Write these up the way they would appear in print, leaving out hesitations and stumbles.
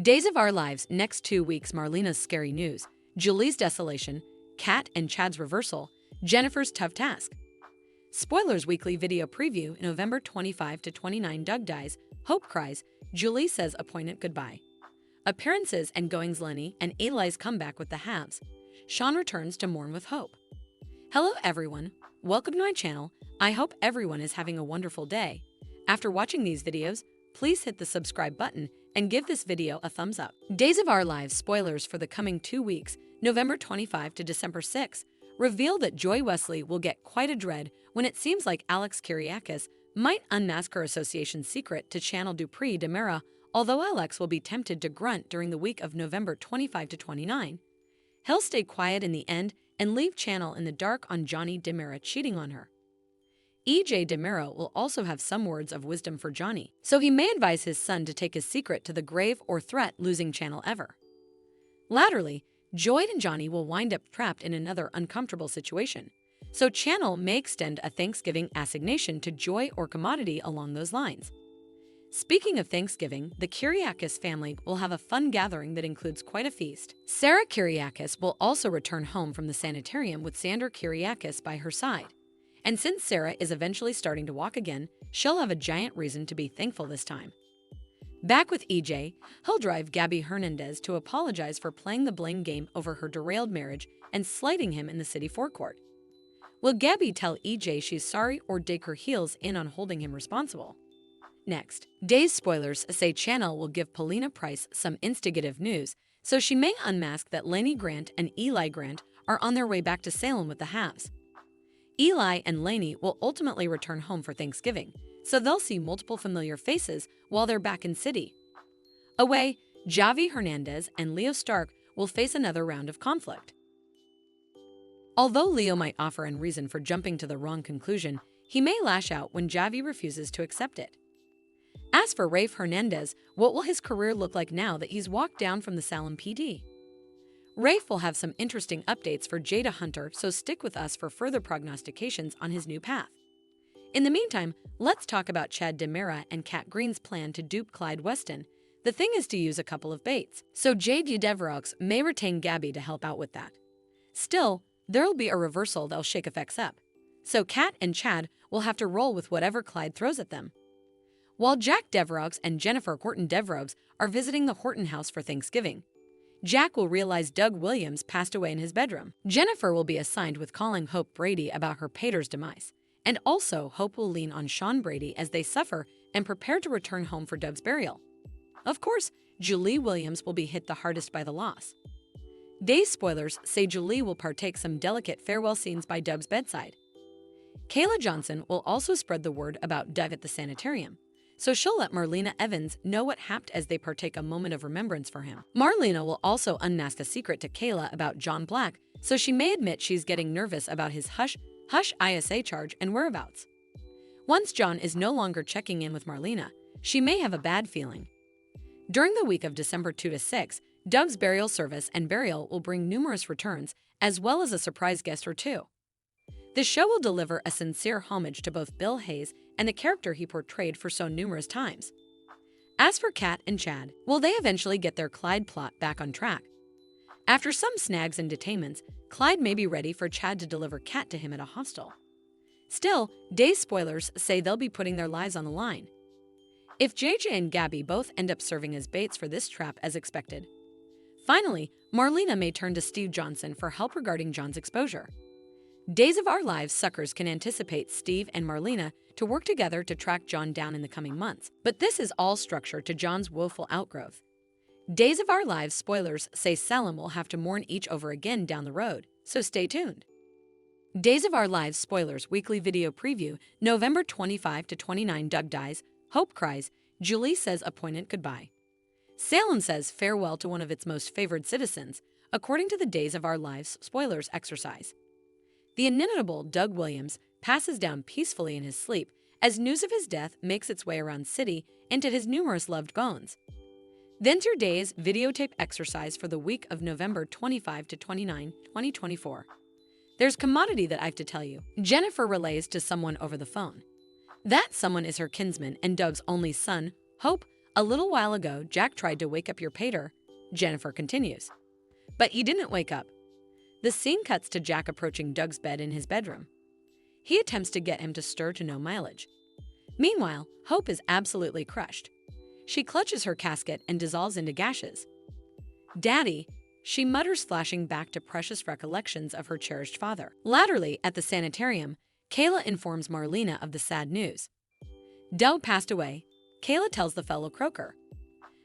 Days of Our Lives, next 2 weeks, Marlena's scary news, Julie's desolation, Kat and Chad's reversal, Jennifer's tough task. Spoilers weekly video preview, November 25 to 29, Doug dies, Hope cries, Julie says appointment goodbye. Appearances and goings, Lenny and Eli's comeback with the halves. Sean returns to mourn with Hope. Hello everyone, welcome to my channel. I hope everyone is having a wonderful day. After watching these videos, please hit the subscribe button and give this video a thumbs up. Days of Our Lives spoilers for the coming 2 weeks, November 25 to December 6, reveal that Joy Wesley will get quite a dread when it seems like Alex Kyriakis might unmask her association's secret to Channel Dupree DiMera, although Alex will be tempted to grunt during the week of November 25 to 29. He'll stay quiet in the end and leave Channel in the dark on Johnny DiMera cheating on her. EJ DiMera will also have some words of wisdom for Johnny, so he may advise his son to take his secret to the grave or threat losing Channel ever. Latterly, Joy and Johnny will wind up trapped in another uncomfortable situation, so Channel may extend a Thanksgiving assignation to Joy or Commodity along those lines. Speaking of Thanksgiving, the Kyriakis family will have a fun gathering that includes quite a feast. Sarah Kyriakis will also return home from the sanitarium with Xander Kyriakis by her side. And since Sarah is eventually starting to walk again, she'll have a giant reason to be thankful this time. Back with EJ, he'll drive Gabby Hernandez to apologize for playing the blame game over her derailed marriage and slighting him in the city forecourt. Will Gabby tell EJ she's sorry or dig her heels in on holding him responsible? Next, Days spoilers say Channel will give Paulina Price some instigative news, so she may unmask that Lainey Grant and Eli Grant are on their way back to Salem with the halves. Eli and Lainey will ultimately return home for Thanksgiving, so they'll see multiple familiar faces while they're back in city. Away, Javi Hernandez and Leo Stark will face another round of conflict. Although Leo might offer a reason for jumping to the wrong conclusion, he may lash out when Javi refuses to accept it. As for Rafe Hernandez, what will his career look like now that he's walked down from the Salem PD? Rafe will have some interesting updates for Jada Hunter, so stick with us for further prognostications on his new path. In the meantime, let's talk about Chad DiMera and Kat Green's plan to dupe Clyde Weston. The thing is to use a couple of baits, so Jade Deveroux may retain Gabby to help out with that. Still, there'll be a reversal that'll shake effects up, so Kat and Chad will have to roll with whatever Clyde throws at them. While Jack Deveroux and Jennifer Horton Deveroux are visiting the Horton house for Thanksgiving, Jack will realize Doug Williams passed away in his bedroom. Jennifer will be assigned with calling Hope Brady about her pater's demise, and also Hope will lean on Sean Brady as they suffer and prepare to return home for Doug's burial. Of course, Julie Williams will be hit the hardest by the loss. Days spoilers say Julie will partake some delicate farewell scenes by Doug's bedside. Kayla Johnson will also spread the word about Doug at the sanitarium, so she'll let Marlena Evans know what happened as they partake a moment of remembrance for him. Marlena will also unmask a secret to Kayla about John Black, so she may admit she's getting nervous about his hush ISA charge and whereabouts. Once John is no longer checking in with Marlena, she may have a bad feeling. During the week of December 2 to 6, Doug's burial service and burial will bring numerous returns, as well as a surprise guest or two. The show will deliver a sincere homage to both Bill Hayes and the character he portrayed for so numerous times. As for Kat and Chad, will they eventually get their Clyde plot back on track? After some snags and detainments, Clyde may be ready for Chad to deliver Kat to him at a hostel. Still, Days spoilers say they'll be putting their lives on the line. If JJ and Gabby both end up serving as baits for this trap as expected. Finally, Marlena may turn to Steve Johnson for help regarding John's exposure. Days of Our Lives suckers can anticipate Steve and Marlena to work together to track John down in the coming months, but this is all structured to John's woeful outgrowth. Days of Our Lives spoilers say Salem will have to mourn each over again down the road, so stay tuned. Days of Our Lives spoilers weekly video preview, November 25 to 29, Doug dies, Hope cries, Julie says appointment goodbye. Salem says farewell to one of its most favored citizens, according to the Days of Our Lives spoilers exercise. The inimitable Doug Williams passes down peacefully in his sleep as news of his death makes its way around city into his numerous loved bones. Then's your Days videotape exercise for the week of November 25 to 29, 2024. There's commodity that I have to tell you. Jennifer relays to someone over the phone. That someone is her kinsman and Doug's only son, Hope, A little while ago, Jack tried to wake up your pater, Jennifer continues. But he didn't wake up. The scene cuts to Jack approaching Doug's bed in his bedroom. He attempts to get him to stir to no mileage. Meanwhile, Hope is absolutely crushed. She clutches her casket and dissolves into gashes. "Daddy," she mutters, flashing back to precious recollections of her cherished father. Latterly, at the sanitarium, Kayla informs Marlena of the sad news. Doug passed away, Kayla tells the fellow croaker.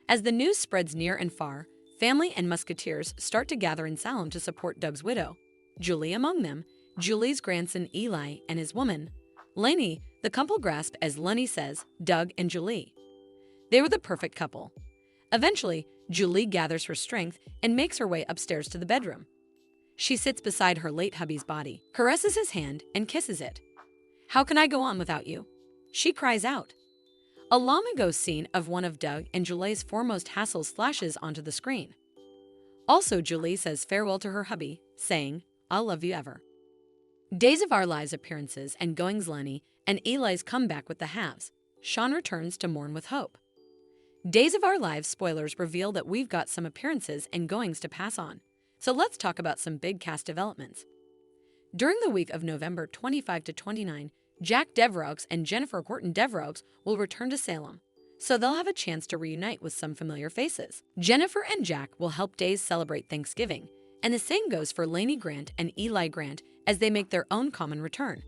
As the news spreads near and far, family and musketeers start to gather in Salem to support Doug's widow, Julie among them, Julie's grandson Eli and his woman, Lainey. The couple grasp as Lenny says, Doug and Julie. They were the perfect couple. Eventually, Julie gathers her strength and makes her way upstairs to the bedroom. She sits beside her late hubby's body, caresses his hand, and kisses it. "How can I go on without you?" she cries out. A Lamago scene of one of Doug and Julie's foremost hassles flashes onto the screen. Also, Julie says farewell to her hubby, saying, "I'll love you ever." Days of Our Lives appearances and goings. Lenny and Eli's comeback with the halves. Sean returns to mourn with Hope. Days of Our Lives spoilers reveal that we've got some appearances and goings to pass on. So let's talk about some big cast developments. During the week of November 25 to 29, Jack Devereaux and Jennifer Horton Devereaux will return to Salem, so they'll have a chance to reunite with some familiar faces. Jennifer and Jack will help Days celebrate Thanksgiving, and the same goes for Lainey Grant and Eli Grant as they make their own common return.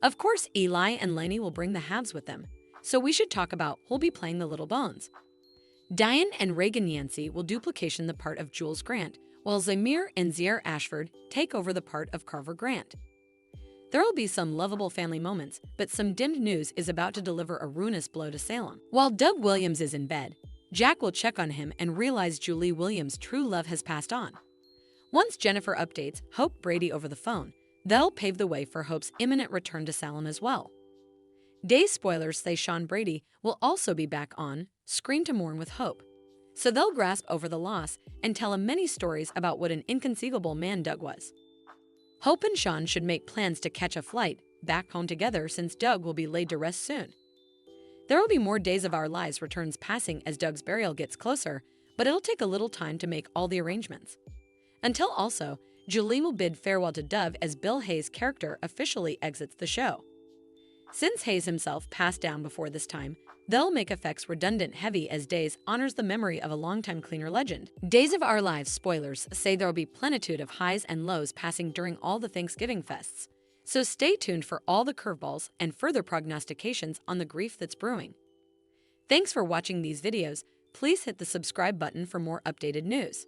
Of course, Eli and Lainey will bring the halves with them, so we should talk about who'll be playing the little bones. Diane and Reagan Yancey will duplication the part of Jules Grant, while Zamir and Zier Ashford take over the part of Carver Grant. There will be some lovable family moments, but some dimmed news is about to deliver a ruinous blow to Salem. While Doug Williams is in bed, Jack will check on him and realize Julie Williams' true love has passed on. Once Jennifer updates Hope Brady over the phone, that'll pave the way for Hope's imminent return to Salem as well. Days spoilers say Sean Brady will also be back on screen to mourn with Hope, so they'll grasp over the loss and tell him many stories about what an inconceivable man Doug was. Hope and Sean should make plans to catch a flight back home together since Doug will be laid to rest soon. There will be more Days of Our Lives returns passing as Doug's burial gets closer, but it'll take a little time to make all the arrangements. Until also, Julie will bid farewell to Doug as Bill Hayes' character officially exits the show. Since Hayes himself passed down before this time, they'll make effects redundant heavy as Days honors the memory of a longtime cleaner legend. Days of Our Lives spoilers say there will be plenitude of highs and lows passing during all the Thanksgiving fests, so stay tuned for all the curveballs and further prognostications on the grief that's brewing. Thanks for watching these videos. Please hit the subscribe button for more updated news.